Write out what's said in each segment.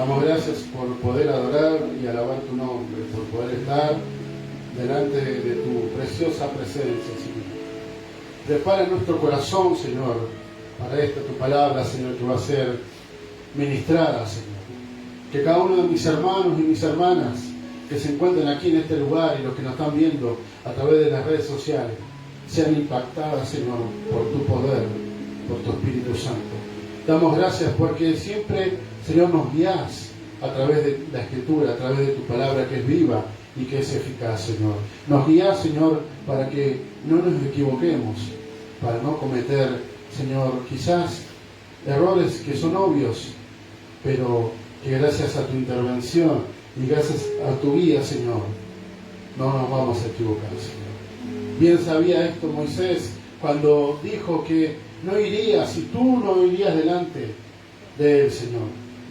Damos gracias por poder adorar y alabar tu nombre, por poder estar delante de tu preciosa presencia, Señor. Prepara nuestro corazón, Señor, para esta tu palabra, Señor, que va a ser ministrada, Señor. Que cada uno de mis hermanos y mis hermanas que se encuentran aquí en este lugar y los que nos están viendo a través de las redes sociales sean impactadas, Señor, por tu poder, por tu Espíritu Santo. Damos gracias porque siempre, Señor, nos guías a través de la Escritura, a través de tu palabra que es viva y que es eficaz, Señor. Nos guías, Señor, para que no nos equivoquemos, para no cometer, Señor, quizás errores que son obvios, pero que gracias a tu intervención y gracias a tu guía, Señor, no nos vamos a equivocar, Señor. Bien sabía esto Moisés cuando dijo que no irías, si tú no irías delante de él, Señor.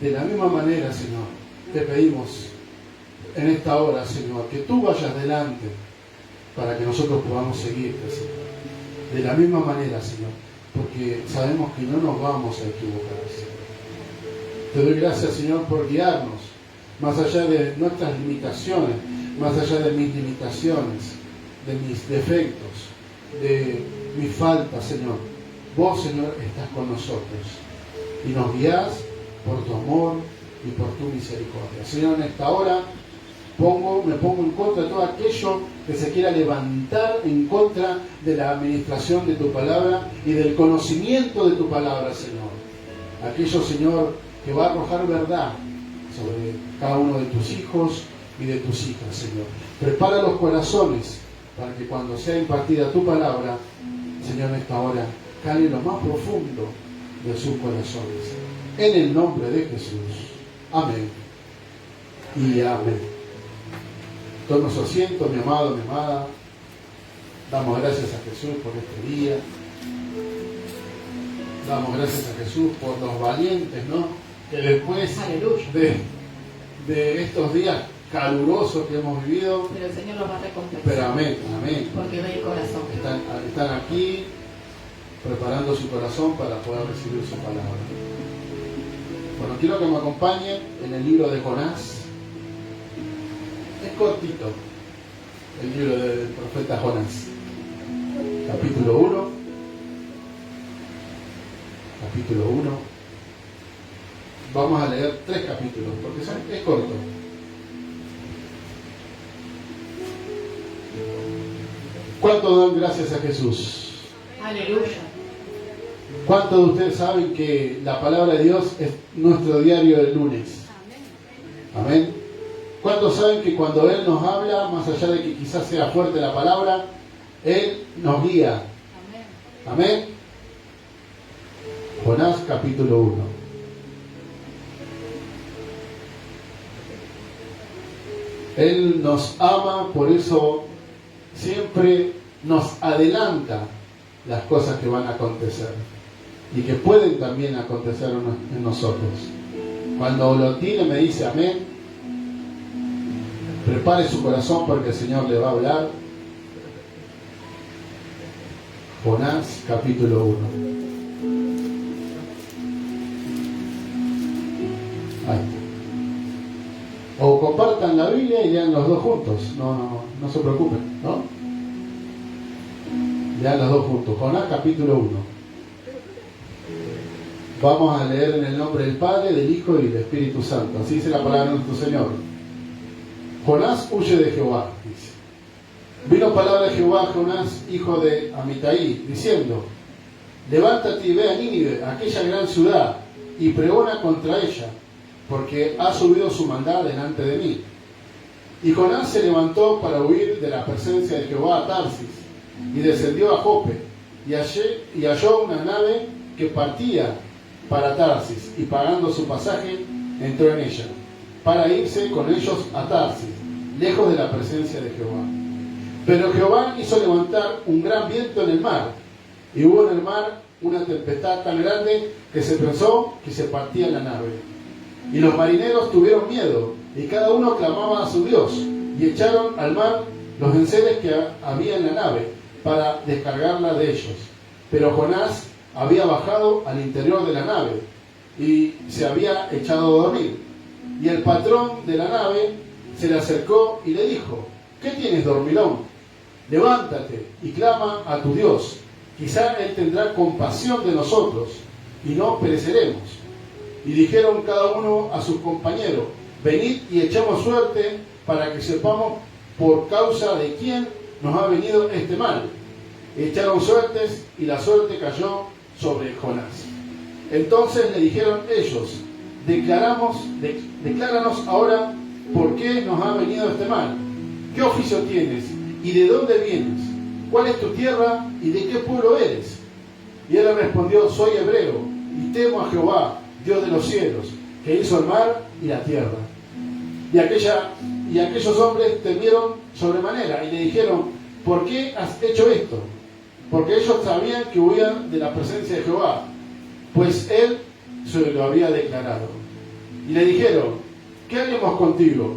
De la misma manera, Señor, te pedimos en esta hora, Señor, que tú vayas delante para que nosotros podamos seguirte, Señor. De la misma manera, Señor, porque sabemos que no nos vamos a equivocar, Señor. Te doy gracias, Señor, por guiarnos más allá de nuestras limitaciones, más allá de mis limitaciones, de mis defectos, de mis faltas, Señor. Vos, Señor, estás con nosotros y nos guías por tu amor y por tu misericordia. Señor, en esta hora me pongo en contra de todo aquello que se quiera levantar en contra de la administración de tu palabra y del conocimiento de tu palabra, Señor. Aquello, Señor, que va a arrojar verdad sobre cada uno de tus hijos y de tus hijas, Señor. Prepara los corazones para que cuando sea impartida tu palabra, Señor, en esta hora, cale en lo más profundo de sus corazones. En el nombre de Jesús. Amén. Y amén. Toma su asiento, mi amado, mi amada. Damos gracias a Jesús por este día. Damos gracias a Jesús por los valientes, ¿no? Que después de estos días calurosos que hemos vivido, pero el Señor los va a recompensar. Pero amén, amén. Porque ve el corazón. Están aquí preparando su corazón para poder recibir su palabra. Bueno, quiero que me acompañen en el libro de Jonás. Es cortito el libro del profeta Jonás. Capítulo 1. Capítulo 1. Vamos a leer 3 capítulos, porque es corto. ¿Cuánto dan gracias a Jesús? Aleluya. ¿Cuántos de ustedes saben que la palabra de Dios es nuestro diario del lunes? Amén. ¿Cuántos saben que cuando Él nos habla, más allá de que quizás sea fuerte la palabra, Él nos guía? Amén. Jonás capítulo 1. Él nos ama, por eso siempre nos adelanta las cosas que van a acontecer y que pueden también acontecer en nosotros. Cuando lo tiene me dice amén. Prepare su corazón porque el Señor le va a hablar. Jonás capítulo 1. Ahí está. O compartan la Biblia y lean los dos juntos. No se preocupen, ¿no? Lean los dos juntos. Jonás capítulo 1. Vamos a leer en el nombre del Padre, del Hijo y del Espíritu Santo. Así dice la palabra de nuestro Señor. Jonás huye de Jehová, dice. Vino palabra de Jehová a Jonás, hijo de Amitai, diciendo: levántate y ve a Nínive, aquella gran ciudad, y pregona contra ella, porque ha subido su maldad delante de mí. Y Jonás se levantó para huir de la presencia de Jehová a Tarsis, y descendió a Jope, y halló una nave que partía para Tarsis, y pagando su pasaje, entró en ella, para irse con ellos a Tarsis, lejos de la presencia de Jehová. Pero Jehová hizo levantar un gran viento en el mar, y hubo en el mar una tempestad tan grande que se pensó que se partía la nave. Y los marineros tuvieron miedo, y cada uno clamaba a su Dios, y echaron al mar los enseres que había en la nave, para descargarla de ellos. Pero Jonás había bajado al interior de la nave, y se había echado a dormir. Y el patrón de la nave se le acercó y le dijo: ¿qué tienes, dormilón? Levántate y clama a tu Dios. Quizá Él tendrá compasión de nosotros y no pereceremos. Y dijeron cada uno a sus compañeros: venid y echemos suerte para que sepamos por causa de quién nos ha venido este mal. Echaron suertes y la suerte cayó sobre Jonás. Entonces le dijeron ellos: decláranos ahora por qué nos ha venido este mal. ¿Qué oficio tienes y de dónde vienes? ¿Cuál es tu tierra y de qué pueblo eres? Y él le respondió: soy hebreo y temo a Jehová, Dios de los cielos, que hizo el mar y la tierra. Y aquellos hombres temieron sobremanera y le dijeron: ¿por qué has hecho esto? Porque ellos sabían que huían de la presencia de Jehová, pues él se lo había declarado. Y le dijeron: ¿qué haremos contigo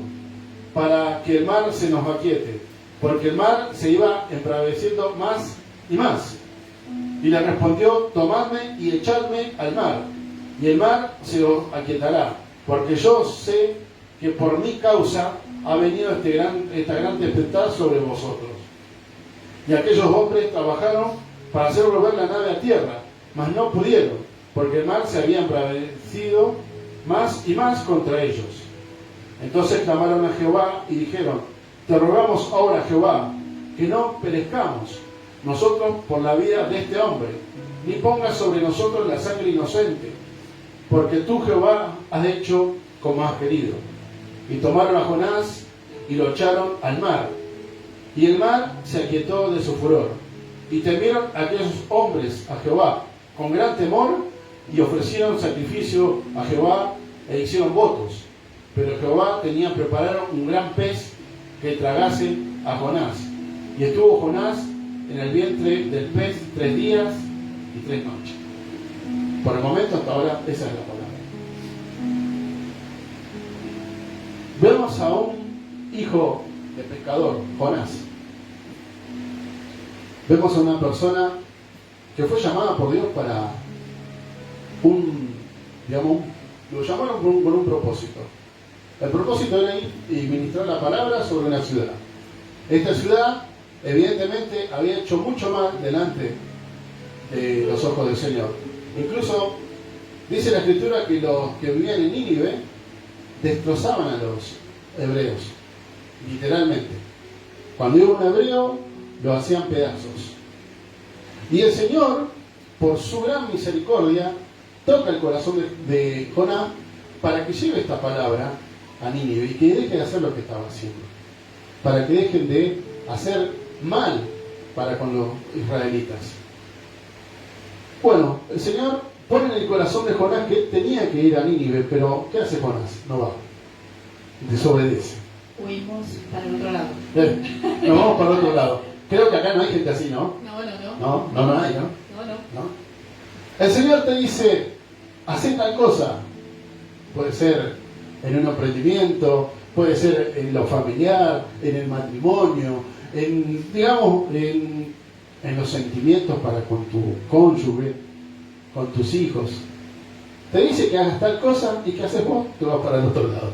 para que el mar se nos aquiete? Porque el mar se iba embraveciendo más y más. Y le respondió: tomadme y echadme al mar, y el mar se os aquietará, porque yo sé que por mi causa ha venido esta gran tempestad sobre vosotros. Y aquellos hombres trabajaron para hacer volver la nave a tierra, mas no pudieron, porque el mar se había embravecido más y más contra ellos. Entonces clamaron a Jehová y dijeron: te rogamos ahora, Jehová, que no perezcamos nosotros por la vida de este hombre, ni pongas sobre nosotros la sangre inocente, porque tú, Jehová, has hecho como has querido. Y tomaron a Jonás y lo echaron al mar, y el mar se aquietó de su furor. Y temieron aquellos hombres a Jehová con gran temor, y ofrecieron sacrificio a Jehová e hicieron votos. Pero Jehová tenía preparado un gran pez que tragase a Jonás. Y estuvo Jonás en el vientre del pez 3 días y 3 noches. Por el momento, hasta ahora, esa es la palabra. Vemos a un hijo de pescador, Jonás. Vemos a una persona que fue llamada por Dios para lo llamaron con un propósito. El propósito era ir y ministrar la palabra sobre una ciudad. Esta ciudad, evidentemente, había hecho mucho mal delante de los ojos del Señor. Incluso dice la Escritura que los que vivían en Nínive destrozaban a los hebreos, literalmente. Cuando iba un hebreo, lo hacían pedazos. Y el Señor, por su gran misericordia, toca el corazón de Jonás para que lleve esta palabra a Nínive y que deje de hacer lo que estaba haciendo, para que dejen de hacer mal para con los israelitas. Bueno, el Señor pone en el corazón de Jonás que él tenía que ir a Nínive, pero ¿qué hace Jonás? No va, desobedece. Huimos para el otro lado. Nos vamos para el otro lado. Creo que acá no hay gente así, ¿no? No hay, ¿no? No. El Señor te dice: haz tal cosa. Puede ser en un emprendimiento, puede ser en lo familiar, en el matrimonio, en los sentimientos para con tu cónyuge, con tus hijos. Te dice que hagas tal cosa y ¿qué haces vos? Te vas para el otro lado.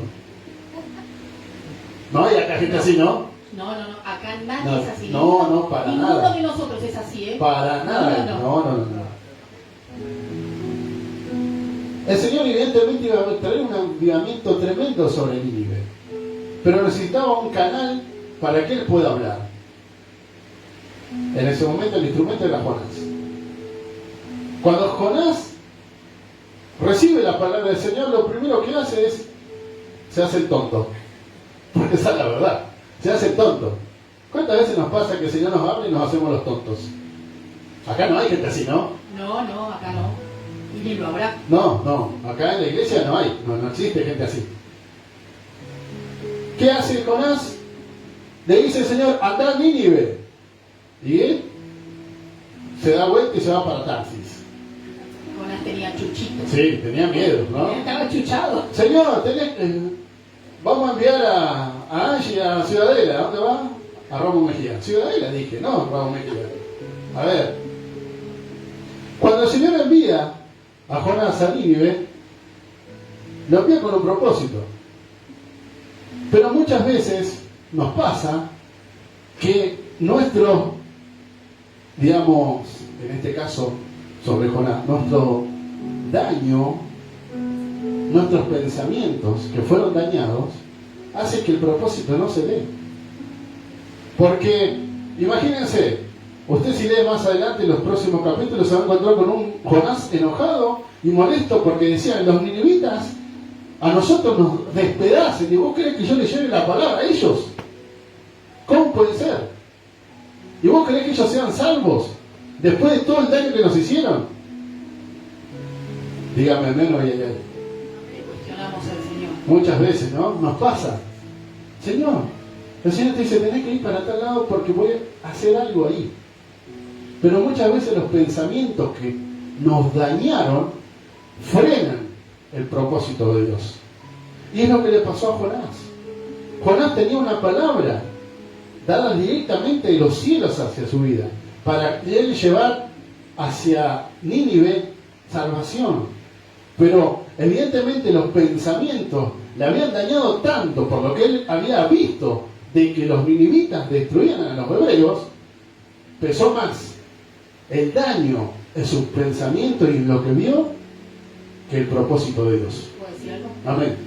No hay acá gente así, ¿no? No, acá nadie es así. No, para nada. Ninguno de nosotros es así, ¿eh? Para nada. No. El Señor evidentemente iba a traer un avivamiento tremendo sobre Nínive, pero necesitaba un canal para que él pueda hablar. En ese momento el instrumento era Jonás. Cuando Jonás recibe la palabra del Señor, lo primero que hace es se hace el tonto, porque esa es la verdad, se hace el tonto. ¿Cuántas veces nos pasa que el Señor nos habla y nos hacemos los tontos? Acá no hay gente así, ¿no? No, acá no. Y ni lo habrá. No, acá en la iglesia no hay, no existe gente así. ¿Qué hace Jonás? Le dice el Señor: anda a Nínive. Y él se da vuelta y se va para Tarsis. Jonás tenía chuchito. Sí, tenía miedo, ¿no? Estaba chuchado. Señor, vamos a enviar a Angie a Ciudadela. ¿A dónde va? A Ramón Mejía. Ciudadela, dije, no, Ramón Mejía. A ver. Cuando el Señor envía a Jonás a Nínive, lo envía con un propósito. Pero muchas veces nos pasa que nuestro, digamos, en este caso sobre Jonás, nuestro daño, nuestros pensamientos que fueron dañados, hace que el propósito no se dé. Porque, imagínense, usted si lee más adelante en los próximos capítulos se va a encontrar con un Jonás enojado y molesto porque decían, los ninivitas a nosotros nos despedacen, y vos crees que yo le lleve la palabra a ellos. ¿Cómo puede ser? ¿Y vos crees que ellos sean salvos después de todo el daño que nos hicieron? Dígame menos y allá. Cuestionamos al Señor. Muchas veces, ¿no? Nos pasa. Señor, el Señor te dice, tenés que ir para tal lado porque voy a hacer algo ahí. Pero muchas veces los pensamientos que nos dañaron frenan el propósito de Dios. Y es lo que le pasó a Jonás. Jonás tenía una palabra dada directamente de los cielos hacia su vida, para él llevar hacia Nínive salvación. Pero evidentemente los pensamientos le habían dañado tanto por lo que él había visto de que los ninivitas destruían a los hebreos, pesó más el daño en sus pensamientos y en lo que vio que el propósito de Dios. ¿Puedo decir algo? Amén.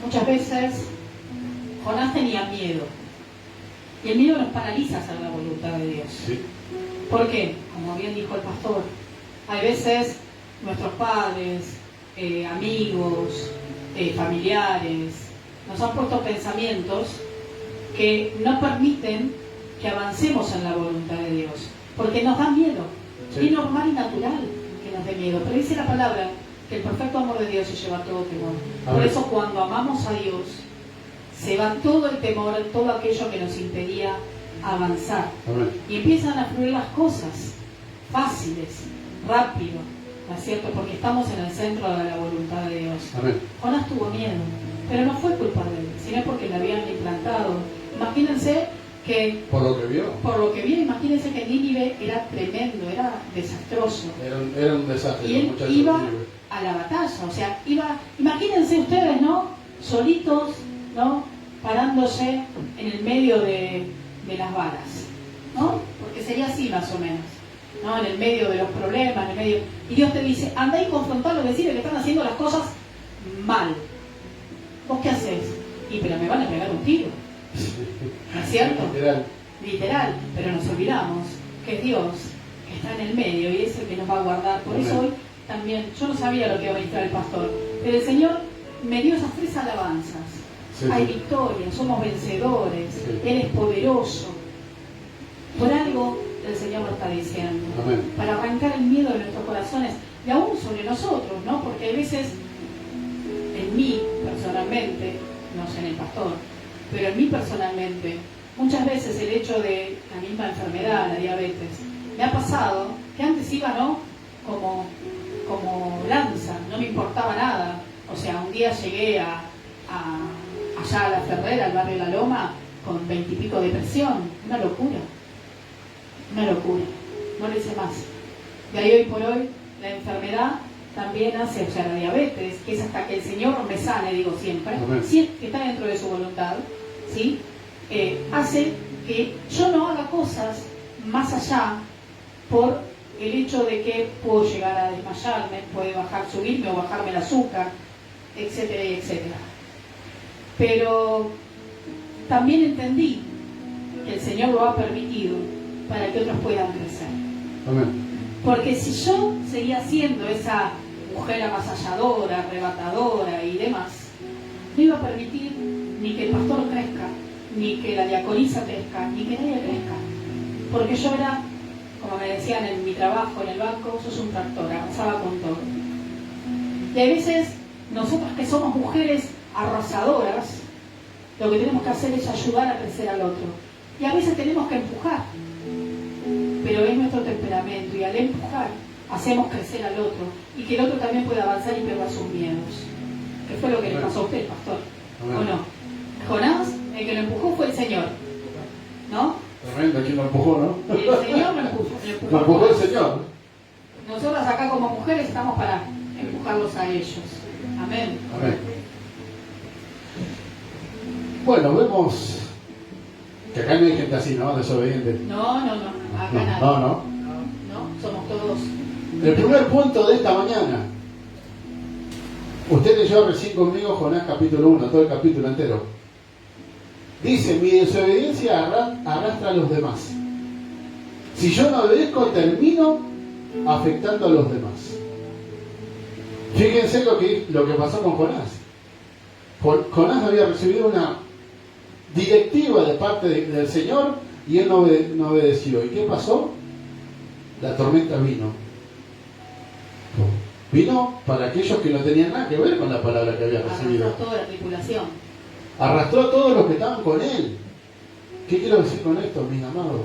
Muchas veces Jonás tenía miedo. Y el miedo nos paraliza a hacer la voluntad de Dios. Sí. ¿Por qué? Como bien dijo el pastor, hay veces nuestros padres, amigos, familiares, nos han puesto pensamientos que no permiten que avancemos en la voluntad de Dios, porque nos da miedo. Sí. Es normal y natural que nos dé miedo, pero dice la palabra que el perfecto amor de Dios se lleva todo temor. Por eso cuando amamos a Dios, se va todo el temor, todo aquello que nos impedía avanzar. Amén. Y empiezan a fluir las cosas fáciles, rápido, ¿no es cierto? Porque estamos en el centro de la voluntad de Dios. Amén. Jonás tuvo miedo, pero no fue culpa de él, sino porque le habían implantado. Imagínense que, Por lo que vio. por lo que vio, imagínense que Nínive era tremendo, era desastroso. Era un desastre. Y él los muchachos iba de Nínive. a la batalla, o sea, imagínense ustedes, ¿no? Solitos, ¿no? Parándose en el medio de las balas, ¿no? Porque sería así más o menos, ¿no? En el medio de los problemas, en el medio... Y Dios te dice, anda y confrontarlos, decirle que están haciendo las cosas mal. ¿Vos qué haces? Y pero me van a pegar un tiro, ¿no es cierto? Literal, pero nos olvidamos que es Dios que está en el medio y es el que nos va a guardar. Por eso hoy también, yo no sabía lo que iba a ministrar el pastor, pero el Señor me dio esas 3 alabanzas. Sí, Hay sí. victoria, somos vencedores, Sí. Él es poderoso. Por algo el Señor lo está diciendo. Amén. Para arrancar el miedo de nuestros corazones y aún sobre nosotros, ¿no? Porque hay veces, en mí personalmente, no sé en el pastor, pero en mí personalmente, muchas veces el hecho de la misma enfermedad, la diabetes, me ha pasado que antes iba, ¿no? Como lanza, no me importaba nada. O sea, un día llegué allá a La Ferrera, al barrio La Loma, con 20 y pico de presión. Una locura. Una locura. No le hice más. De ahí hoy por hoy, la enfermedad también hace, o sea, la diabetes, que es hasta que el Señor me sane, digo siempre, Amén. si es que está dentro de su voluntad, ¿sí? Hace que yo no haga cosas más allá por el hecho de que puedo llegar a desmayarme, puede subirme o bajarme el azúcar, etcétera y etcétera. Pero también entendí que el Señor lo ha permitido para que otros puedan crecer. Amén. Porque si yo seguía siendo esa mujer avasalladora, arrebatadora y demás, no iba a permitir ni que el pastor crezca, ni que la diaconisa crezca, ni que nadie crezca. Porque yo era, como me decían en mi trabajo en el banco, sos un tractor, avanzaba con todo. Y a veces, nosotras que somos mujeres arrasadoras, lo que tenemos que hacer es ayudar a crecer al otro. Y a veces tenemos que empujar, pero es nuestro temperamento, y al empujar hacemos crecer al otro, y que el otro también pueda avanzar y perder sus miedos. ¿Qué fue lo que le pasó a usted, pastor? Amén. ¿O no? Jonás, el que lo empujó fue el Señor, ¿no? Tremendo, ¿quién lo empujó, no? Y el Señor lo empujó. Lo empujó el Señor. Nosotras acá como mujeres estamos para empujarlos a ellos. Amén. Amén. Bueno, vemos que acá no hay gente así, ¿no? Desobediente. No, acá nadie. No. No, somos todos. El primer punto de esta mañana. Usted leyó recién conmigo Jonás capítulo 1, todo el capítulo entero. Dice, mi desobediencia arrastra a los demás. Si yo no obedezco, termino afectando a los demás. Fíjense lo que pasó con Jonás. Jonás había recibido una directiva de parte del Señor y él no obedeció. ¿Y qué pasó? La tormenta vino. Vino para aquellos que no tenían nada que ver con la palabra que había recibido. Arrastró toda la tripulación. Arrastró a todos los que estaban con él. ¿Qué quiero decir con esto, mis amados?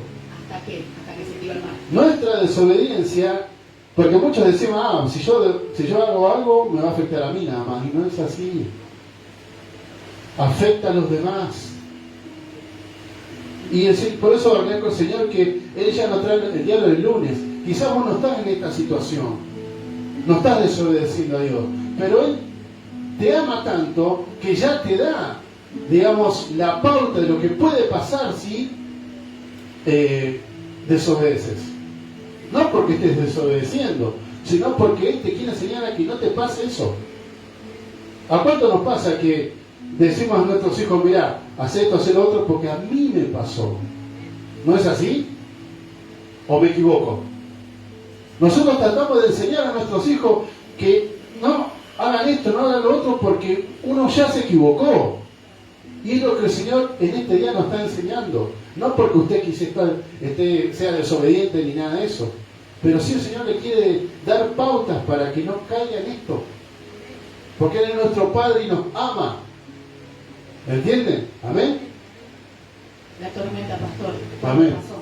¿Hasta qué? Hasta que se tiró el mar. Nuestra desobediencia, porque muchos decimos, si yo hago algo, me va a afectar a mí nada más. Y no es así. Afecta a los demás. Y por eso agradezco al Señor que Él ya nos trae el diálogo el lunes. Quizás vos no estás en esta situación. No estás desobedeciendo a Dios. Pero Él te ama tanto que ya te da, digamos, la pauta de lo que puede pasar si desobedeces. No porque estés desobedeciendo, sino porque Él te quiere enseñar a que no te pase eso. ¿A cuánto nos pasa que decimos a nuestros hijos, mirá, haz esto, haz lo otro, porque a mí me pasó? ¿No es así? ¿O me equivoco? Nosotros tratamos de enseñar a nuestros hijos que no hagan esto, no hagan lo otro, porque uno ya se equivocó. Y es lo que el Señor en este día nos está enseñando. No porque usted sea desobediente ni nada de eso. Pero sí el Señor le quiere dar pautas para que no caiga en esto. Porque Él es nuestro Padre y nos ama. ¿Entienden? ¿Amén? La tormenta, pastor. Amén. Pasó?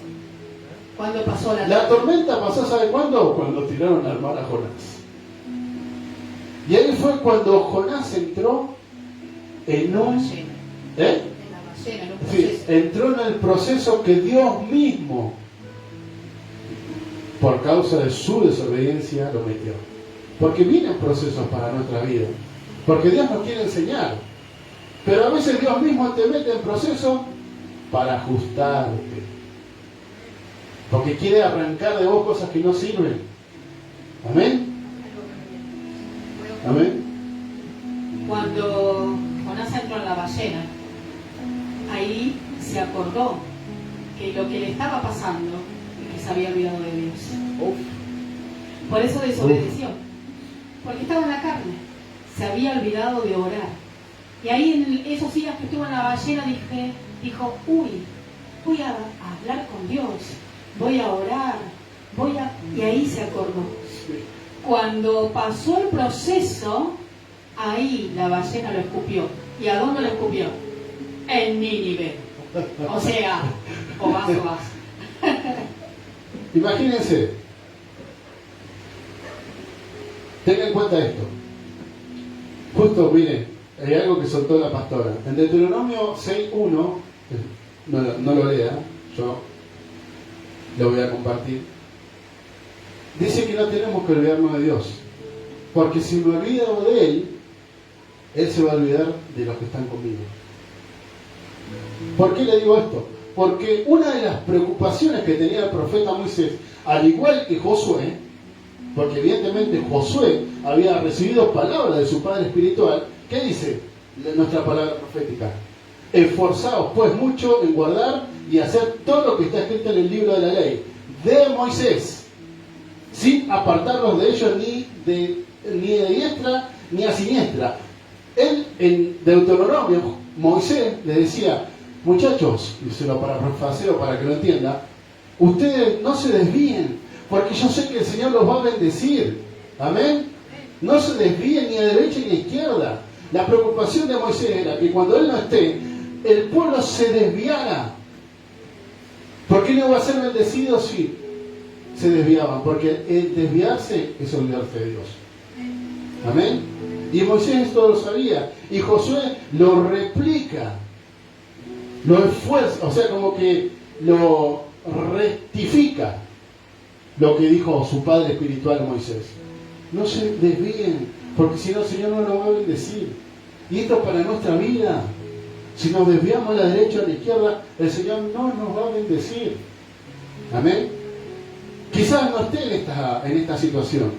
¿Cuándo pasó La tormenta pasó, ¿sabe cuándo? Cuando tiraron al mar a Jonás. Y ahí fue cuando Jonás entró en un... ¿Eh? Sí, entró en el proceso que Dios mismo, por causa de su desobediencia, lo metió. Porque vienen procesos para nuestra vida. Porque Dios nos quiere enseñar. Pero a veces Dios mismo te mete en procesos para ajustarte. Porque quiere arrancar de vos cosas que no sirven. ¿Amén? ¿Amén? Cuando Jonás entró en la ballena, ahí se acordó que lo que le estaba pasando es que se había olvidado de Dios. Por eso desobedeció. Porque estaba en la carne. Se había olvidado de orar. Y ahí en esos días que estuvo en la ballena dijo, voy a hablar con Dios. Voy a orar. Y ahí se acordó. Cuando pasó el proceso, ahí la ballena lo escupió. ¿Y a dónde lo escupió? En Nínive. O sea, o vas. Imagínense. Tengan en cuenta esto. Justo, miren, hay algo que soltó la pastora. En Deuteronomio 6.1, no lo lea, yo lo voy a compartir. Dice que no tenemos que olvidarnos de Dios. Porque si me olvido de Él, Él se va a olvidar de los que están conmigo. ¿Por qué le digo esto? Porque una de las preocupaciones que tenía el profeta Moisés, al igual que Josué, porque evidentemente Josué había recibido palabras de su padre espiritual, ¿qué dice nuestra palabra profética? Esforzaos pues mucho en guardar y hacer todo lo que está escrito en el libro de la ley de Moisés, sin apartarnos de ellos ni de diestra ni a siniestra. Él en Deuteronomio, Moisés le decía, muchachos, y se lo parafraseo para que lo entienda, ustedes no se desvíen, porque yo sé que el Señor los va a bendecir. Amén. No se desvíen ni a derecha ni a izquierda. La preocupación de Moisés era que cuando él no esté, el pueblo se desviara. ¿Por qué no iba a ser bendecido si se desviaban? Porque el desviarse es olvidarse de Dios. Amén. Y Moisés esto lo sabía. Y Josué lo replica. Lo esfuerza, o sea, como que lo rectifica lo que dijo su padre espiritual Moisés. No se desvíen, porque si no el Señor no nos va a bendecir. Y esto para nuestra vida. Si nos desviamos a la derecha o a la izquierda, el Señor no nos va a bendecir. Amén. Quizás no esté en esta situación,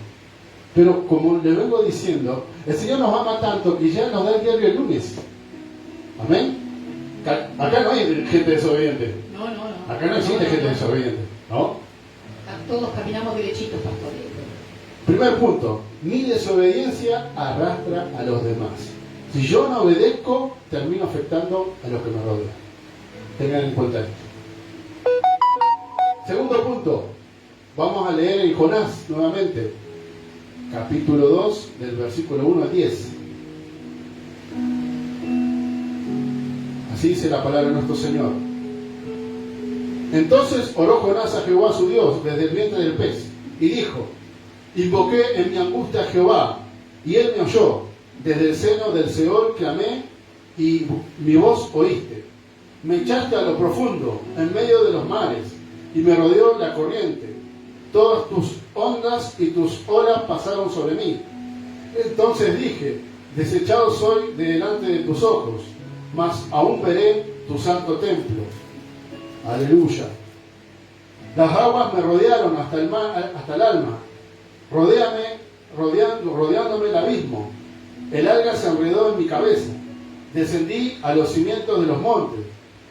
pero como le vengo diciendo, el Señor nos ama tanto que ya nos da el diario el lunes. Amén. Acá no hay gente desobediente. No. Acá no existe gente desobediente, ¿no? Todos caminamos derechitos, pastor. Primer punto, mi desobediencia arrastra a los demás. Si yo no obedezco, termino afectando a los que me rodean. Tengan en cuenta esto. Segundo punto, vamos a leer en Jonás nuevamente, capítulo 2, del versículo 1 al 10. Así dice la palabra de nuestro Señor. Entonces oró Jonás a Jehová su Dios desde el vientre del pez, y dijo: invoqué en mi angustia a Jehová, y él me oyó. Desde el seno del Seol clamé, y mi voz oíste. Me echaste a lo profundo, en medio de los mares, y me rodeó la corriente. Todas tus ondas y tus olas pasaron sobre mí. Entonces dije: desechado soy de delante de tus ojos, mas aún veré tu santo templo. Aleluya. Las aguas me rodearon hasta el alma. Rodeándome el abismo. El alga se enredó en mi cabeza. Descendí a los cimientos de los montes.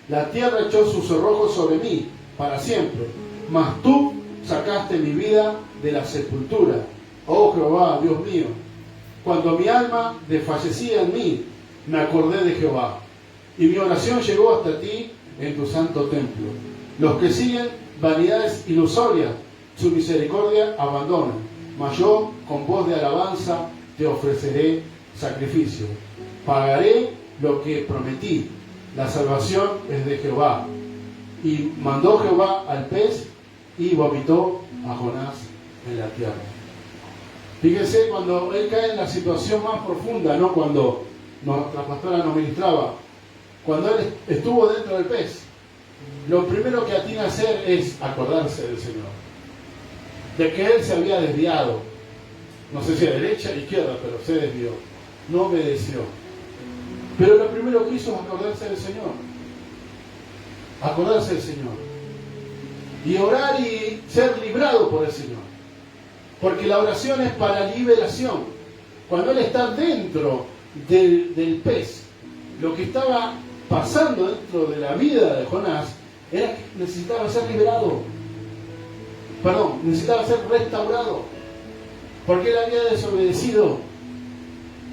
La tierra echó sus cerrojos sobre mí para siempre. Mas tú sacaste mi vida de la sepultura. Oh Jehová, Dios mío. Cuando mi alma desfallecía en mí, me acordé de Jehová. Y mi oración llegó hasta ti en tu santo templo. Los que siguen vanidades ilusorias, su misericordia abandonan. Mas yo, con voz de alabanza, te ofreceré sacrificio. Pagaré lo que prometí. La salvación es de Jehová. Y mandó Jehová al pez y vomitó a Jonás en la tierra. Fíjense, cuando él cae en la situación más profunda, ¿no? Cuando nuestra pastora nos ministraba, cuando él estuvo dentro del pez, lo primero que atina a hacer es acordarse del Señor, de que él se había desviado, no sé si a derecha o izquierda, pero se desvió, no obedeció. Pero lo primero que hizo es acordarse del Señor, acordarse del Señor, y orar y ser librado por el Señor, porque la oración es para liberación. Cuando él está dentro del pez, lo que estaba pasando dentro de la vida de Jonás era que necesitaba ser liberado, necesitaba ser restaurado, porque él había desobedecido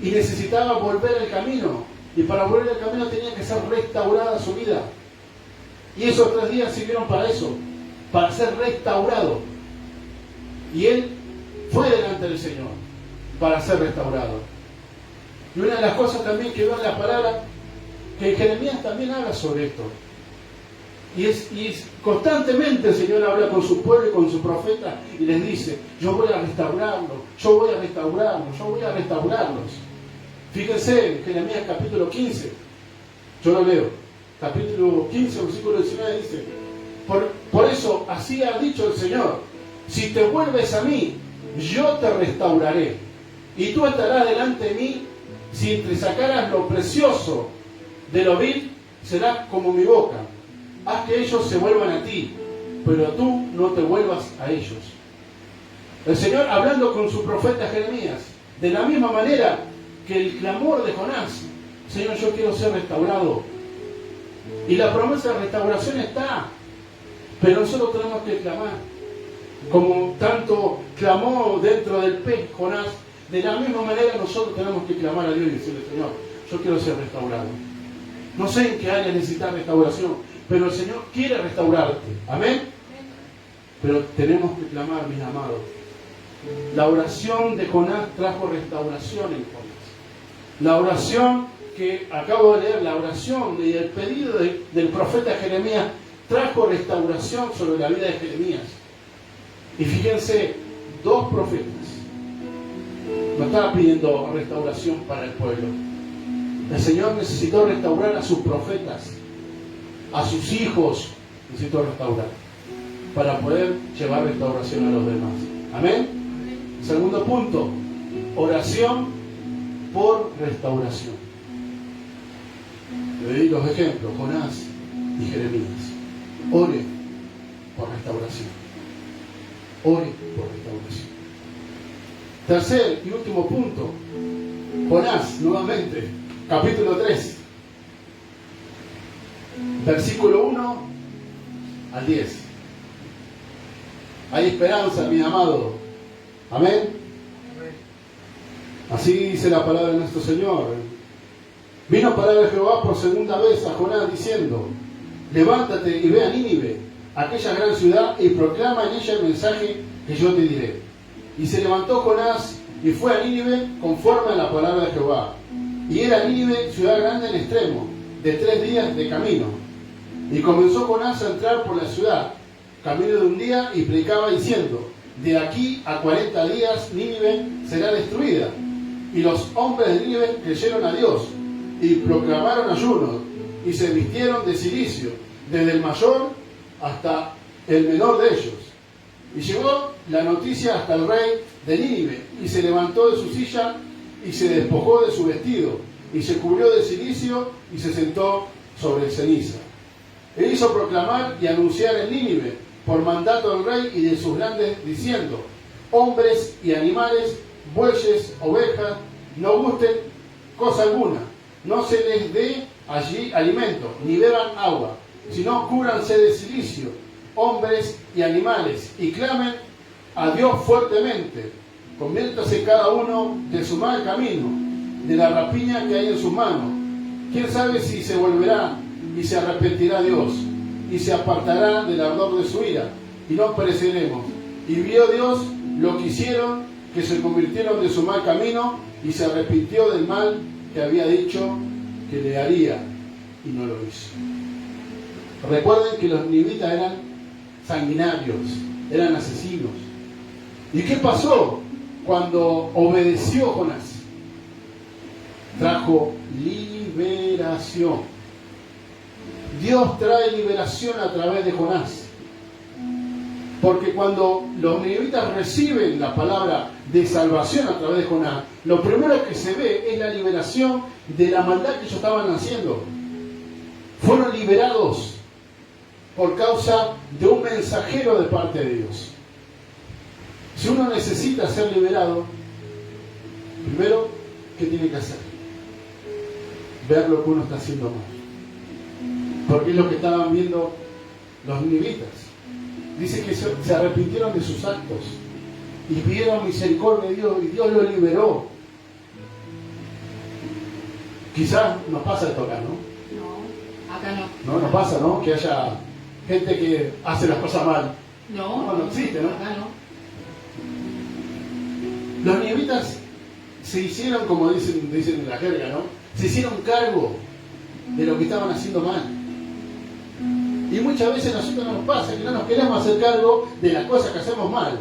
y necesitaba volver al camino, y para volver al camino tenía que ser restaurada su vida. Y esos 3 días sirvieron para eso, para ser restaurado, y él fue delante del Señor para ser restaurado. Y una de las cosas también que veo en la palabra, que Jeremías también habla sobre esto, y constantemente el Señor habla con su pueblo y con su profeta y les dice: yo voy a restaurarlos, yo voy a restaurarlos, yo voy a restaurarlos. Fíjense en Jeremías capítulo 15, yo lo leo, capítulo 15, versículo 19, dice: por eso así ha dicho el Señor, si te vuelves a mí, yo te restauraré, y tú estarás delante de mí. Si te sacaras lo precioso de lo vil, será como mi boca. Haz que ellos se vuelvan a ti, pero tú no te vuelvas a ellos. El Señor hablando con su profeta Jeremías, de la misma manera que el clamor de Jonás: Señor, yo quiero ser restaurado. Y la promesa de restauración está, pero nosotros tenemos que clamar. Como tanto clamó dentro del pez Jonás, de la misma manera nosotros tenemos que clamar a Dios y decirle: Señor, yo quiero ser restaurado. No sé en qué área necesitas restauración, pero el Señor quiere restaurarte. Amén. Pero tenemos que clamar, mis amados. La oración de Jonás trajo restauración en Jonás. La oración que acabo de leer, la oración y el pedido del profeta Jeremías trajo restauración sobre la vida de Jeremías. Y fíjense, 2 profetas no estaba pidiendo restauración para el pueblo. El Señor necesitó restaurar a sus profetas, a sus hijos necesitó restaurar para poder llevar restauración a los demás. Amén. Segundo punto, oración por restauración. Le di los ejemplos, Jonás y Jeremías. Ore por restauración. Ore por restauración. Tercer y último punto. Jonás, nuevamente, capítulo 3. Versículo 1 al 10. Hay esperanza, mi amado. Amén. Así dice la palabra de nuestro Señor. Vino palabra de Jehová por segunda vez a Jonás diciendo: levántate y ve a Nínive, aquella gran ciudad, y proclama en ella el mensaje que yo te diré. Y se levantó Jonás y fue a Nínive conforme a la palabra de Jehová. Y era Nínive ciudad grande en extremo, de 3 días de camino. Y comenzó Jonás a entrar por la ciudad, camino de un día, y predicaba diciendo: de aquí a 40 días Nínive será destruida. Y los hombres de Nínive creyeron a Dios, y proclamaron ayuno, y se vistieron de cilicio, desde el mayor hasta el menor de ellos. Y llegó la noticia hasta el rey de Nínive, y se levantó de su silla, y se despojó de su vestido, y se cubrió de cilicio, y se sentó sobre ceniza. E hizo proclamar y anunciar en Nínive, por mandato del rey y de sus grandes, diciendo: hombres y animales, bueyes, ovejas, no gusten cosa alguna, no se les dé allí alimento, ni beban agua, sino cúbranse de cilicio, hombres y animales, y clamen a Dios fuertemente. Conviértase cada uno de su mal camino, de la rapiña que hay en sus manos. ¿Quién sabe si se volverá y se arrepentirá Dios, y se apartará del ardor de su ira, y no pereceremos? Y vio Dios lo que hicieron, que se convirtieron de su mal camino, y se arrepintió del mal que había dicho que le haría, y no lo hizo. Recuerden que los ninivitas eran sanguinarios, eran asesinos. ¿Y qué pasó cuando obedeció Jonás? Trajo liberación. Dios trae liberación a través de Jonás. Porque cuando los ninivitas reciben la palabra de salvación a través de Jonás, lo primero que se ve es la liberación de la maldad que ellos estaban haciendo. Fueron liberados por causa de un mensajero de parte de Dios. Si uno necesita ser liberado, primero, ¿qué tiene que hacer? Ver lo que uno está haciendo mal. Porque es lo que estaban viendo los ninivitas. Dice que se arrepintieron de sus actos y pidieron misericordia de Dios, y Dios lo liberó. Quizás nos pasa esto acá, ¿no? No, acá no. No nos pasa, ¿no? Que haya gente que hace las cosas mal. No existe, ¿no? Acá no. Los ninivitas se hicieron, como dicen en la jerga, ¿no? Se hicieron cargo de lo que estaban haciendo mal. Y muchas veces a nosotros nos pasa que no nos queremos hacer cargo de las cosas que hacemos mal.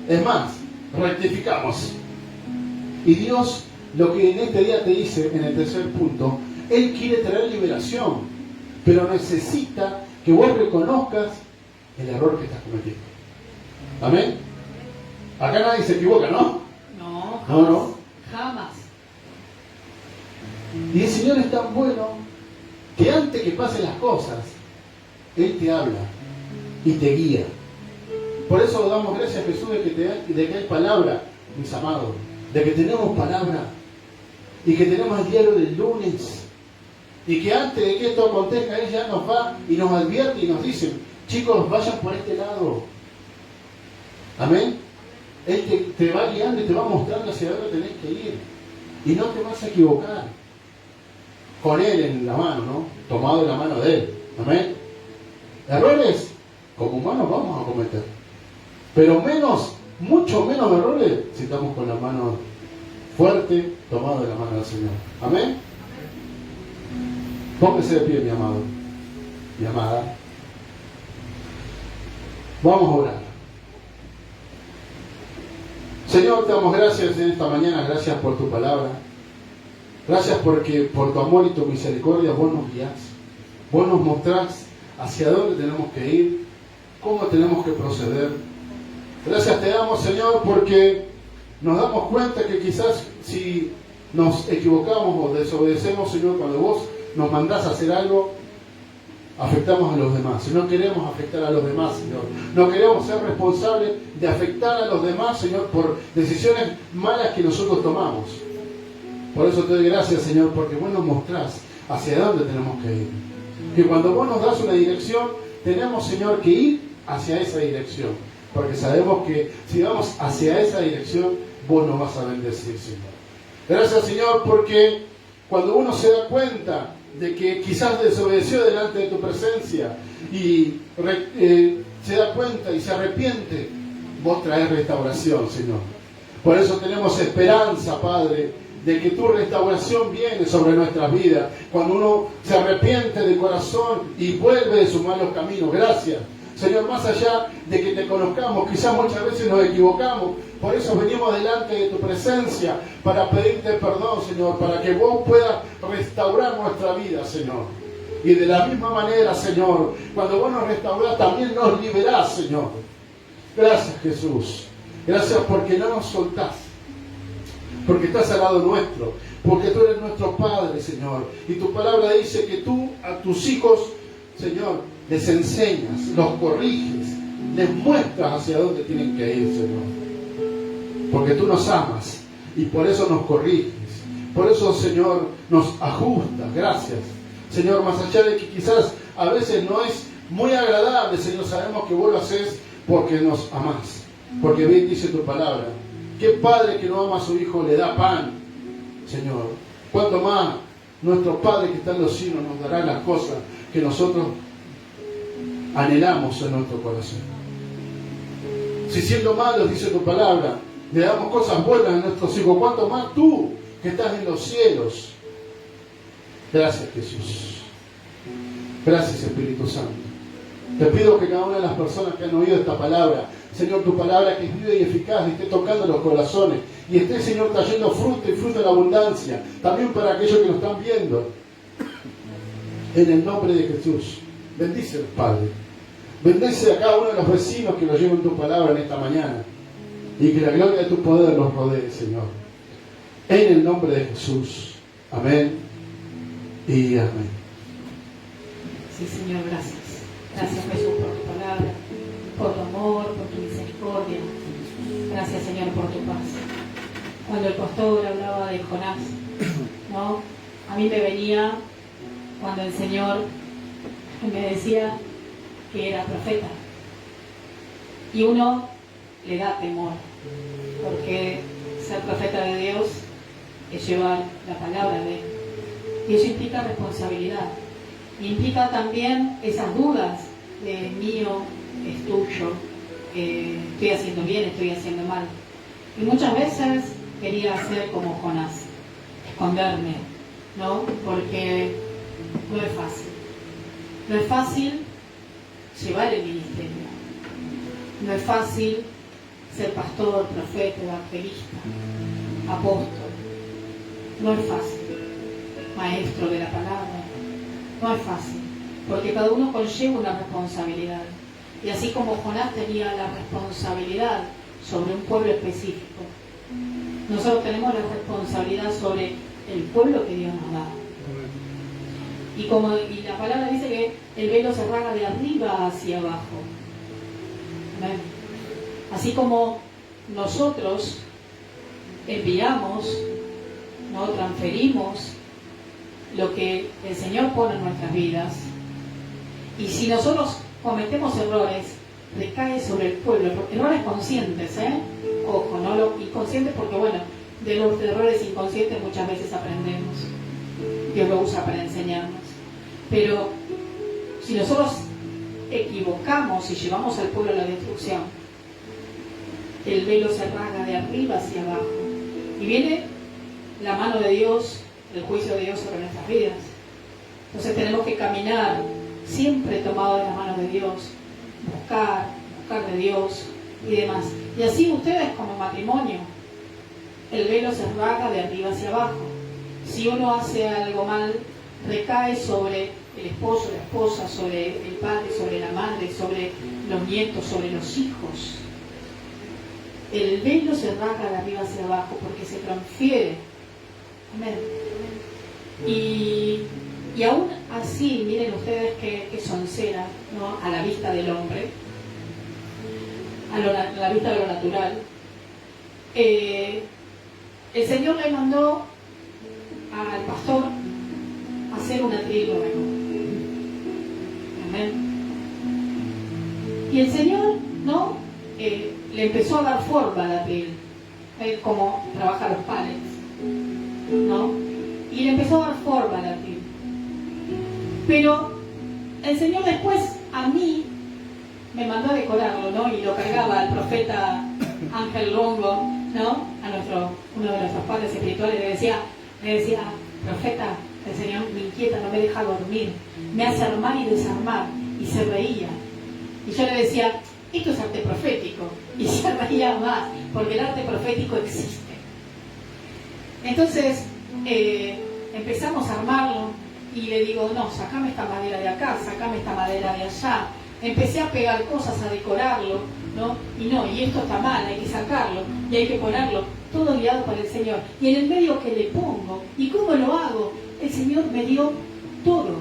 Es más, rectificamos. Y Dios, lo que en este día te dice, en el tercer punto, Él quiere traer liberación, pero necesita que vos reconozcas el error que estás cometiendo. ¿Amén? Acá nadie se equivoca, ¿no? No, jamás. No. Jamás. Y el Señor es tan bueno que antes que pasen las cosas, Él te habla y te guía. Por eso damos gracias a Jesús de que hay palabra, mis amados, de que tenemos palabra y que tenemos el diario del lunes, y que antes de que esto acontezca, Él ya nos va y nos advierte y nos dice: chicos, vayan por este lado. Amén. Él te va guiando y te va mostrando hacia dónde tenés que ir, y no te vas a equivocar. Con Él en la mano, ¿no? Tomado de la mano de Él. Amén. Errores, como humanos vamos a cometer, pero mucho menos errores si estamos con la mano fuerte, tomado de la mano del Señor. Amén. Póngase de pie, mi amado, mi amada. Vamos a orar. Señor, te damos gracias en esta mañana, gracias por tu palabra. Gracias porque por tu amor y tu misericordia vos nos guías. Vos nos mostrás hacia dónde tenemos que ir, cómo tenemos que proceder. Gracias te damos, Señor, porque nos damos cuenta que quizás si nos equivocamos o desobedecemos, Señor, cuando vos nos mandás a hacer algo, afectamos a los demás. Si no queremos afectar a los demás, Señor, no queremos ser responsables de afectar a los demás, Señor, por decisiones malas que nosotros tomamos. Por eso te doy gracias, Señor, porque vos nos mostrás hacia dónde tenemos que ir. Que cuando vos nos das una dirección, tenemos, Señor, que ir hacia esa dirección. Porque sabemos que si vamos hacia esa dirección, vos nos vas a bendecir, Señor. Gracias, Señor, porque cuando uno se da cuenta de que quizás desobedeció delante de tu presencia y se da cuenta y se arrepiente, vos traes restauración, Señor. Por eso tenemos esperanza, Padre, de que tu restauración viene sobre nuestras vidas. Cuando uno se arrepiente de corazón y vuelve de sus malos caminos. Gracias, Señor, más allá de que te conozcamos, quizás muchas veces nos equivocamos. Por eso venimos delante de tu presencia para pedirte perdón, Señor, para que vos puedas restaurar nuestra vida, Señor. Y de la misma manera, Señor, cuando vos nos restaurás, también nos liberás, Señor. Gracias, Jesús. Gracias porque no nos soltás. Porque estás al lado nuestro. Porque tú eres nuestro Padre, Señor. Y tu palabra dice que tú a tus hijos, Señor, les enseñas, los corriges, les muestras hacia dónde tienen que ir, Señor. Porque tú nos amas y por eso nos corriges. Por eso, Señor, nos ajustas. Gracias. Señor, más allá de que quizás a veces no es muy agradable, Señor, sabemos que vos lo haces porque nos amás. Porque bien dice tu palabra. ¿Qué padre que no ama a su hijo le da pan, Señor? ¿Cuánto más nuestro Padre que está en los cielos nos dará las cosas que nosotros anhelamos en nuestro corazón? Si siendo malos, dice tu palabra, le damos cosas buenas a nuestros hijos, ¿cuánto más tú que estás en los cielos? Gracias, Jesús. Gracias, Espíritu Santo. Te pido que cada una de las personas que han oído esta palabra, Señor, tu palabra que es viva y eficaz, esté tocando los corazones y esté, Señor, trayendo fruto y fruto en abundancia, también para aquellos que nos están viendo. En el nombre de Jesús, bendice, Padre. Bendice a cada uno de los vecinos que nos lleven tu palabra en esta mañana y que la gloria de tu poder los rodee, Señor. En el nombre de Jesús. Amén y amén. Sí, Señor, gracias. Gracias, Jesús, por tu palabra, por tu amor, por tu misericordia. Gracias, Señor, por tu paz. Cuando el pastor hablaba de Jonás, ¿no? A mí me venía cuando el Señor me decía que era profeta. Y uno le da temor, porque ser profeta de Dios es llevar la palabra de Él. Y eso implica responsabilidad. Implica también esas dudas de mío, es tuyo, estoy haciendo bien, estoy haciendo mal. Y muchas veces quería hacer como Jonás, esconderme, ¿no? Porque no es fácil. No es fácil llevar el ministerio. No es fácil ser pastor, profeta, evangelista, apóstol. No es fácil. Maestro de la palabra. No es fácil, porque cada uno conlleva una responsabilidad. Y así como Jonás tenía la responsabilidad sobre un pueblo específico, nosotros tenemos la responsabilidad sobre el pueblo que Dios nos da. Y la palabra dice que el velo se rasga de arriba hacia abajo. ¿Ven? Así como nosotros enviamos, ¿no? Transferimos lo que el Señor pone en nuestras vidas, y si nosotros cometemos errores, recae sobre el pueblo, errores conscientes, ojo, no lo inconscientes, porque bueno, de los errores inconscientes muchas veces aprendemos, Dios lo usa para enseñarnos, pero si nosotros equivocamos y llevamos al pueblo a la destrucción, el velo se rasga de arriba hacia abajo y viene la mano de Dios, el juicio de Dios sobre nuestras vidas. Entonces tenemos que caminar siempre tomados de la mano de Dios, buscar de Dios y demás. Y así ustedes como matrimonio, el velo se rasga de arriba hacia abajo. Si uno hace algo mal, recae sobre el esposo, la esposa, sobre el padre, sobre la madre, sobre los nietos, sobre los hijos. El velo se rasga de arriba hacia abajo porque se transfiere. Amén. Y Y aún así, miren ustedes que soncera, ¿no? A la vista del hombre, a la vista de lo natural, el Señor le mandó al pastor a hacer un atril nuevo. Amén. Y el Señor, ¿no? Le empezó a dar forma al atril, como trabaja los pallets, ¿no? Y le empezó a dar forma al atril. Pero el Señor después a mí me mandó a decorarlo, ¿no? Y lo cargaba al profeta Ángel Longo, ¿no? Uno de nuestros padres espirituales le decía, profeta, el Señor me inquieta, no me deja dormir, me hace armar y desarmar, y se reía. Y yo le decía, esto es arte profético, y se reía más, porque el arte profético existe. Entonces, empezamos a armarlo, y le digo, no, sacame esta madera de acá, sacame esta madera de allá. Empecé a pegar cosas, a decorarlo, ¿no? Y esto está mal, hay que sacarlo, y hay que ponerlo, todo guiado por el Señor. Y en el medio que le pongo, ¿y cómo lo hago? El Señor me dio todo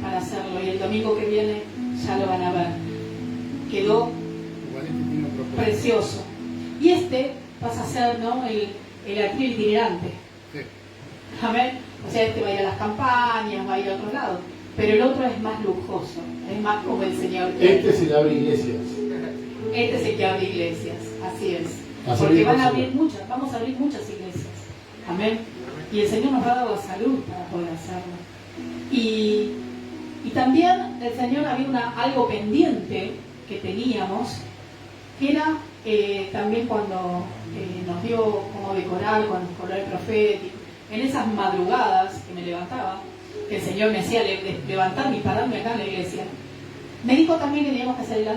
para hacerlo, y el domingo que viene ya lo van a ver. Quedó precioso. Y este pasa a ser, ¿no? el atril itinerante. Sí. Amén. O sea, este va a ir a las campañas, va a ir a otro lado. Pero el otro es más lujoso, es más como el Señor. Este es el que abre iglesias. Este es el que abre iglesias, así es. Así Porque mismo, van a Señor. abrir muchas, vamos a abrir muchas iglesias. Amén. Y el Señor nos ha dado la salud para poder hacerlo. Y también el Señor había algo pendiente que teníamos, que era también cuando nos dio como decorar con el color profético, en esas madrugadas que me levantaba, que el Señor me hacía levantarme y pararme acá en la iglesia. Me dijo también que teníamos que hacer el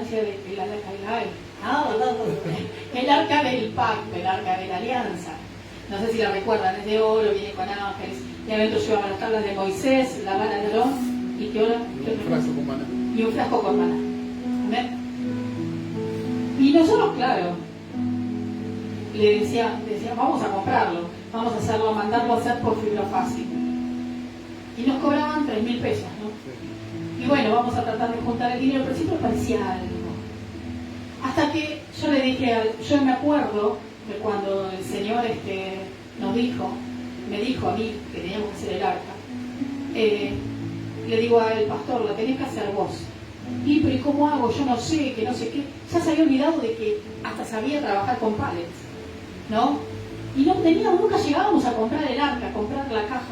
arca del pacto, el arca de la alianza. No sé si la recuerdan, es de oro, viene con ángeles. Y adentro llevaba las tablas de Moisés, la vara de Aarón y ¿qué hora? Y un frasco con maná. ¿Amén? Y nosotros, claro, le decía, vamos a comprarlo, vamos a hacerlo, mandarlo a hacer por fibra fácil. Y nos cobraban 3.000 pesos, ¿no? Y bueno, vamos a tratar de juntar el dinero, pero siempre parecía algo. Hasta que yo le dije, yo me acuerdo que cuando el Señor me dijo a mí que teníamos que hacer el arca, le digo al pastor, lo tenés que hacer vos. Y pero ¿y cómo hago? Yo no sé, que no sé qué. Ya se había olvidado de que hasta sabía trabajar con pallets, ¿no? Y nunca llegábamos a comprar el arca, comprar la caja.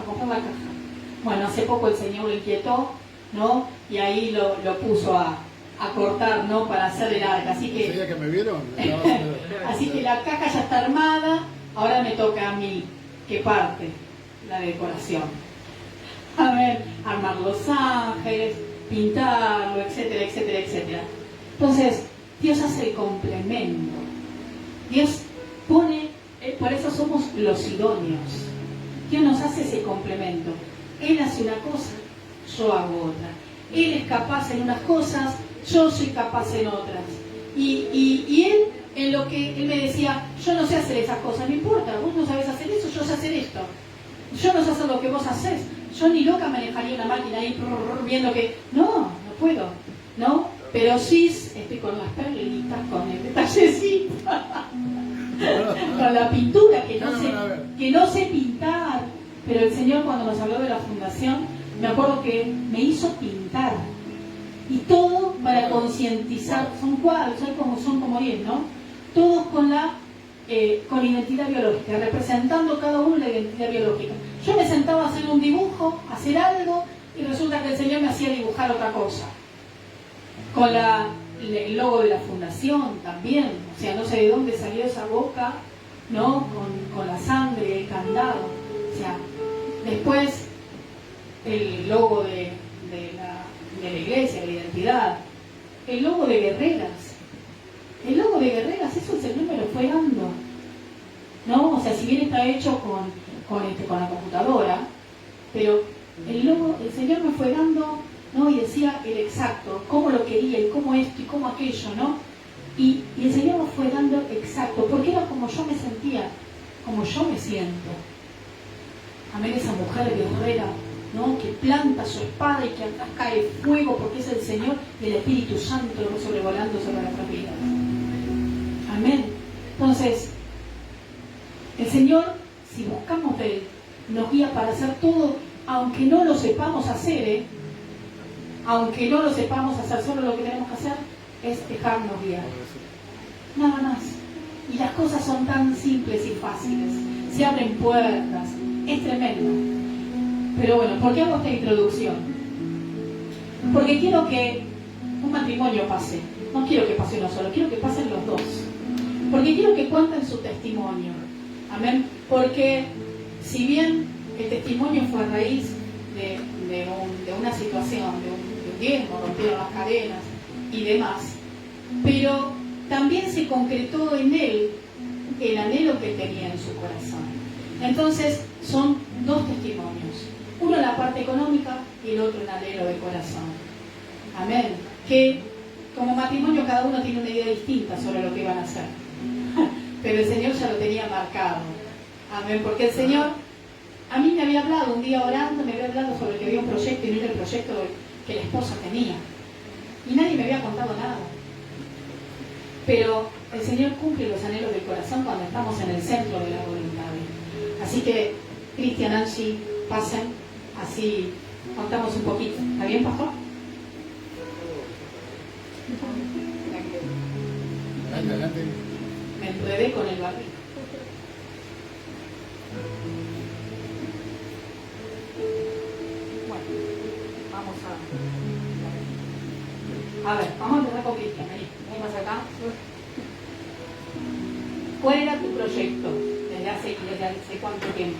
Bueno, hace poco el Señor lo inquietó, ¿no? Y ahí lo puso a cortar, ¿no? Para hacer el arca. Así que, ¿Sabía que me vieron? así que la caja ya está armada, ahora me toca a mí, que parte la decoración. A ver, armar los ángeles, pintarlo, etcétera, etcétera, etcétera. Entonces, Dios hace el complemento. Dios pone, por eso somos los idóneos. Dios nos hace ese complemento. Él hace una cosa, yo hago otra. Él es capaz en unas cosas, yo soy capaz en otras. Y él, en lo que él me decía, yo no sé hacer esas cosas, no importa, vos no sabés hacer eso, yo sé hacer esto. Yo no sé hacer lo que vos hacés. Yo ni loca manejaría una máquina ahí viendo que... No puedo, ¿no? Pero sí estoy con las perlitas, con el detallecito, con la pintura, que no sé pintar. Pero el Señor, cuando nos habló de la fundación, me acuerdo que me hizo pintar. Y todo para concientizar, son cuadros, son como 10, ¿no? Todos con identidad biológica, representando cada uno la identidad biológica. Yo me sentaba a hacer un dibujo, a hacer algo, y resulta que el Señor me hacía dibujar otra cosa. Con el logo de la fundación también, o sea, no sé de dónde salió esa boca, ¿no? Con la sangre, el candado. O sea, después el logo de la iglesia, la identidad, el logo de guerreras. El logo de guerreras, eso el Señor me lo fue dando, ¿no? O sea, si bien está hecho con la computadora, pero el logo, el Señor me fue dando, ¿no? Y decía el exacto, cómo lo quería y cómo esto y cómo aquello, ¿no? Y el Señor me fue dando exacto, porque era como yo me sentía, como yo me siento. Amén, esa mujer guerrera, ¿no? Que planta su espada y que acá cae fuego porque es el Señor y el Espíritu Santo sobrevolando sobre nuestras vidas. Amén. Entonces, el Señor, si buscamos de Él, nos guía para hacer todo, aunque no lo sepamos hacer, aunque no lo sepamos hacer, solo lo que tenemos que hacer es dejarnos guiar. Nada más. Y las cosas son tan simples y fáciles. Se abren puertas. Es tremendo. Pero bueno, ¿por qué hago esta introducción? Porque quiero que un matrimonio pase. No quiero que pase uno solo, quiero que pasen los dos. Porque quiero que cuenten su testimonio. Amén. Porque si bien el testimonio fue a raíz de una situación, de un diezmo, rompieron las cadenas y demás, pero también se concretó en él el anhelo que tenía en su corazón. Entonces son dos testimonios, uno en la parte económica y el otro en el anhelo del corazón. Amén. Que como matrimonio cada uno tiene una idea distinta sobre lo que iban a hacer, pero el Señor ya lo tenía marcado. Amén. Porque el Señor a mí me había hablado un día orando, me había hablado sobre que había un proyecto y no era el proyecto que la esposa tenía, y nadie me había contado nada. Pero el Señor cumple los anhelos del corazón cuando estamos en el centro de la voluntad. Así que, Cristian, Angie, pasen, así contamos un poquito. ¿Está bien, pastor? Adelante. Me enredé con el barril. Bueno, vamos a ver, vamos a empezar con Cristian. Vení más acá. ¿Cuál era tu proyecto desde hace cuánto tiempo?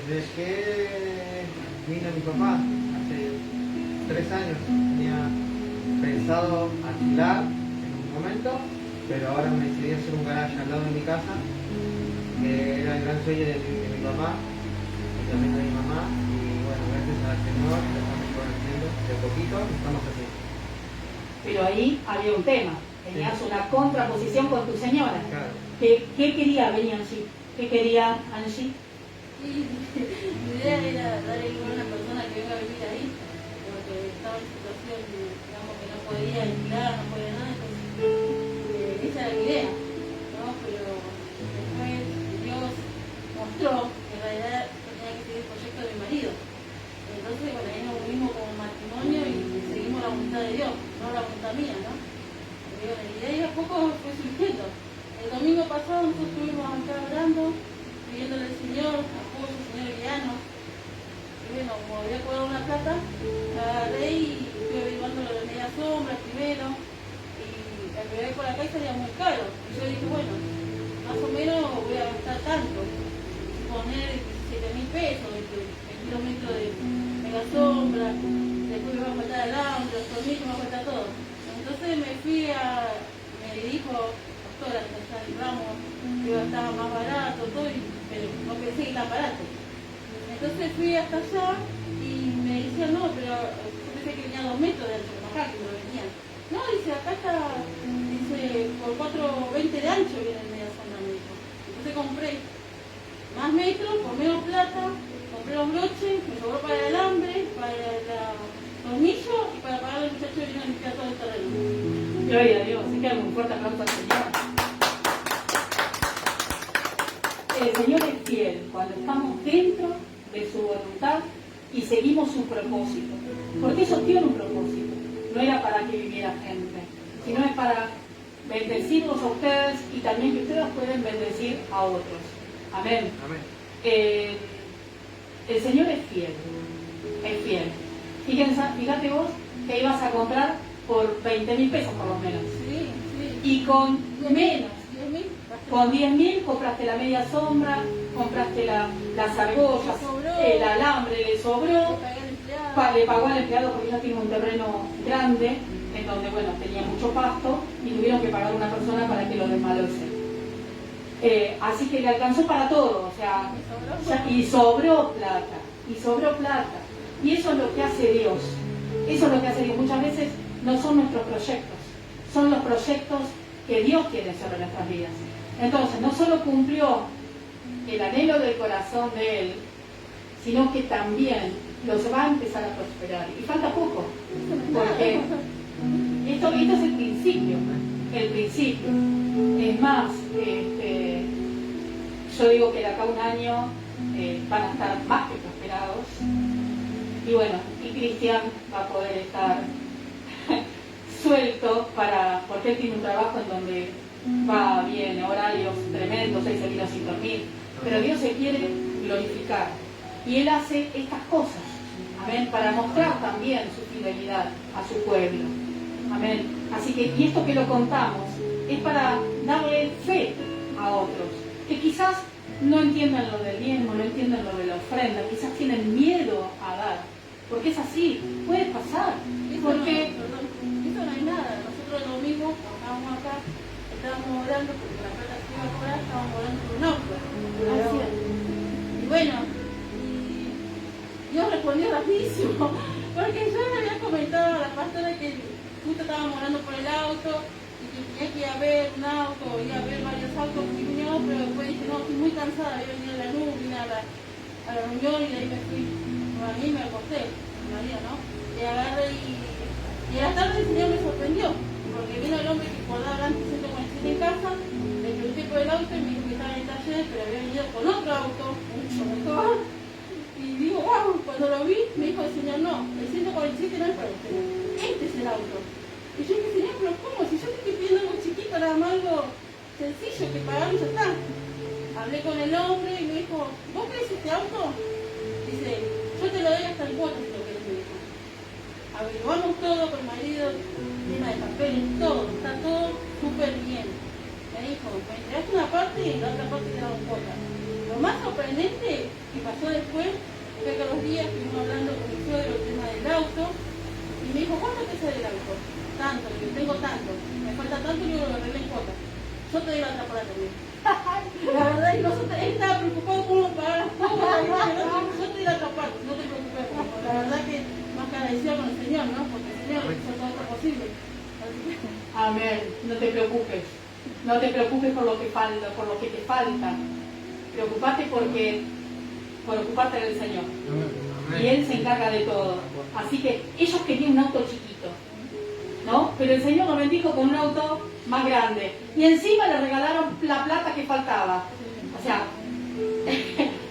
Desde que vino mi papá, hace 3 años, tenía pensado alquilar en un momento, pero ahora me decidí hacer un garaje al lado de mi casa, que era el gran sueño de mi papá y también de mi mamá, y bueno, gracias al Señor lo estamos conociendo de poquito, estamos haciendo. Pero ahí había un tema, tenías una contraposición con tu señora. Claro. ¿Qué quería Angie? ¿Qué quería Angie? Sí, mi idea era darle igual a una persona que venga a vivir ahí, porque estaba en situación, digamos, que no podía alquilar, no podía nada, entonces esa era mi idea, ¿no? Pero después Dios mostró que en realidad tenía que seguir el proyecto de mi marido. Entonces, bueno, ahí nos unimos como matrimonio y seguimos la voluntad de Dios, no la voluntad mía, ¿no? Y ahí a poco fue surgiendo. El domingo pasado nosotros estuvimos acá orando, pidiéndole al Señor, apoyo, Señor guiano. Y bueno, como había cobrado una plata, agarré y estuve averiguando lo de media sombra primero. Y el bebé por acá salía muy caro. Y yo dije, bueno, más o menos voy a gastar tanto. Poner 17.000 pesos, 20 kilómetros de mega sombra, después me va a faltar el alambre, los tornillos, me va a faltar todo. Entonces me dijo, pastora, que allá en Ramos, que estaba más barato, todo, pero no pensé que tan barato. Entonces fui hasta allá y me decían, no, pero yo pensé que venía 2 metros de ancho, como acá, que lo venían. No, dice, acá está, dice, por 4,20 de ancho viene el media sombra, me dijo. Entonces compré más metros, por menos plata, compré los broches, me sobró para el alambre, para el tornillo y para pagar al muchacho que vino a limpiar todo el terreno. Gloria a Dios, así que hago un fuerte aplauso al Señor. El Señor es fiel cuando estamos dentro de su voluntad y seguimos su propósito. Porque eso tiene un propósito. No era para que viviera gente, sino es para bendecirlos a ustedes y también que ustedes pueden bendecir a otros. Amén. Amén. El Señor es fiel. Es fiel. Fíjate vos que ibas a comprar por 20.000 pesos por lo menos. Sí, sí. Y con menos. 10.000. Con 10.000 compraste la media sombra, compraste las argollas, el alambre, le sobró, le pagó al empleado porque ya tiene un terreno grande, en donde, bueno, tenía mucho pasto y tuvieron que pagar una persona para que lo desmalose. Así que le alcanzó para todo, o sea, y sobró plata, y eso es lo que hace Dios. Eso es lo que hace Dios. Muchas veces no son nuestros proyectos, son los proyectos que Dios tiene sobre nuestras vidas. Entonces, no solo cumplió el anhelo del corazón de Él, sino que también los va a empezar a prosperar. Y falta poco, porque esto es el principio. El principio. Es más, yo digo que de acá a un año van a estar más que prosperados. Y bueno, y Cristian va a poder estar suelto porque él tiene un trabajo en donde va bien, horarios tremendos, él se vino sin dormir. Pero Dios se quiere glorificar. Y Él hace estas cosas, amén, para mostrar también su fidelidad a su pueblo. Amén. Así que, y esto que lo contamos, es para darle fe a otros, que quizás no entiendan lo del diezmo, no entiendan lo de la ofrenda, quizás tienen miedo a dar, porque es así, puede pasar, porque... Eso no hay nada. Nosotros lo mismo, cuando estábamos acá, estábamos orando porque la plata que iba a cobrar, estábamos orando por un auto. Y bueno, Dios respondió rapidísimo, porque yo le había comentado a la pastora que justo estábamos orando por el auto y que tenía que ir a ver un auto, ir a ver varios autos con mi cuñado, pero después dije, no, estoy muy cansada, había venido a la nube, vine a la reunión y de ahí me fui, a mí me acosté, María, ¿no? Y agarré y a la tarde el Señor me sorprendió, porque vino el hombre que guardaba antes 147 en casa, le pregunté por el auto y me dijo que estaba en el taller, pero había venido con otro auto, mucho mejor. Y digo, wow, cuando lo vi, me dijo el Señor, no, el 147 no es para usted, este es el auto. Y yo dije, Señor, pero ¿cómo? Si yo te estoy pidiendo algo chiquito, nada más algo sencillo, que pagarlo y ya está. Hablé con el hombre y me dijo, ¿vos querés este auto? Dice, yo te lo doy hasta el cuota si lo querés, me dijo. Averiguamos todo con el marido, llena de papeles, todo, está todo súper bien. Me dijo, me entregaste una parte y la otra parte te da un cuota. Lo más sorprendente que pasó después fue que a los días estuvimos hablando con mi suegro el tema del auto y me dijo, ¿cuánto te sale el auto? Tanto, yo tengo tanto, me falta tanto y yo lo arreglé en cuota. Yo te doy la otra parte también. La verdad es que nosotros, él estaba preocupado cómo pagar las cosas, yo te doy la otra parte, no te preocupes. La verdad que más que agradecido con el Señor, ¿no? Porque el Señor hizo todo lo posible. Amén, no te preocupes. No te preocupes por lo que falta, por lo que te falta. Preocupate por ocuparte del Señor. Y Él se encarga de todo. Así que ellos querían un auto chiquito, ¿no? Pero el Señor nos bendijo con un auto más grande. Y encima le regalaron la plata que faltaba. O sea,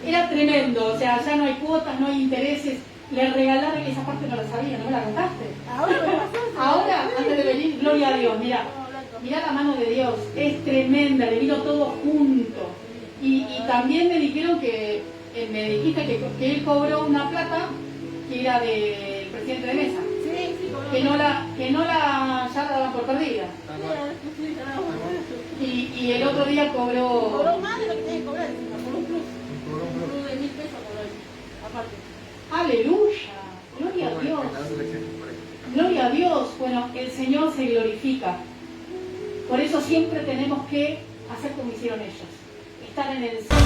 era tremendo. O sea, ya no hay cuotas, no hay intereses. Le regalaron, esa parte no la sabía, ¿no me la contaste? Ahora, antes de venir, gloria a Dios, mira la mano de Dios, es tremenda, le vino todo junto. Y también me dijeron que, me dijiste que él cobró una plata que era del presidente de mesa. Sí, que no la ya la daban por perdida. Y el otro día cobró más de lo que tenía que cobrar, por un plus. Un plus de 1.000 pesos cobró él, aparte. Aleluya, gloria a Dios. Gloria a Dios. Bueno, el Señor se glorifica. Por eso siempre tenemos que hacer como hicieron ellos. Estar en el centro.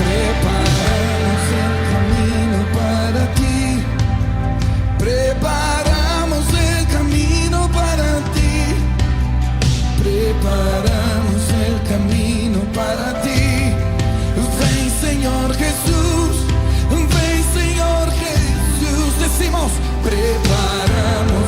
Preparamos el camino para ti. Preparamos el camino para ti. Preparamos el camino para ti. Ven, Señor Jesús. Ven, Señor Jesús. Decimos, preparamos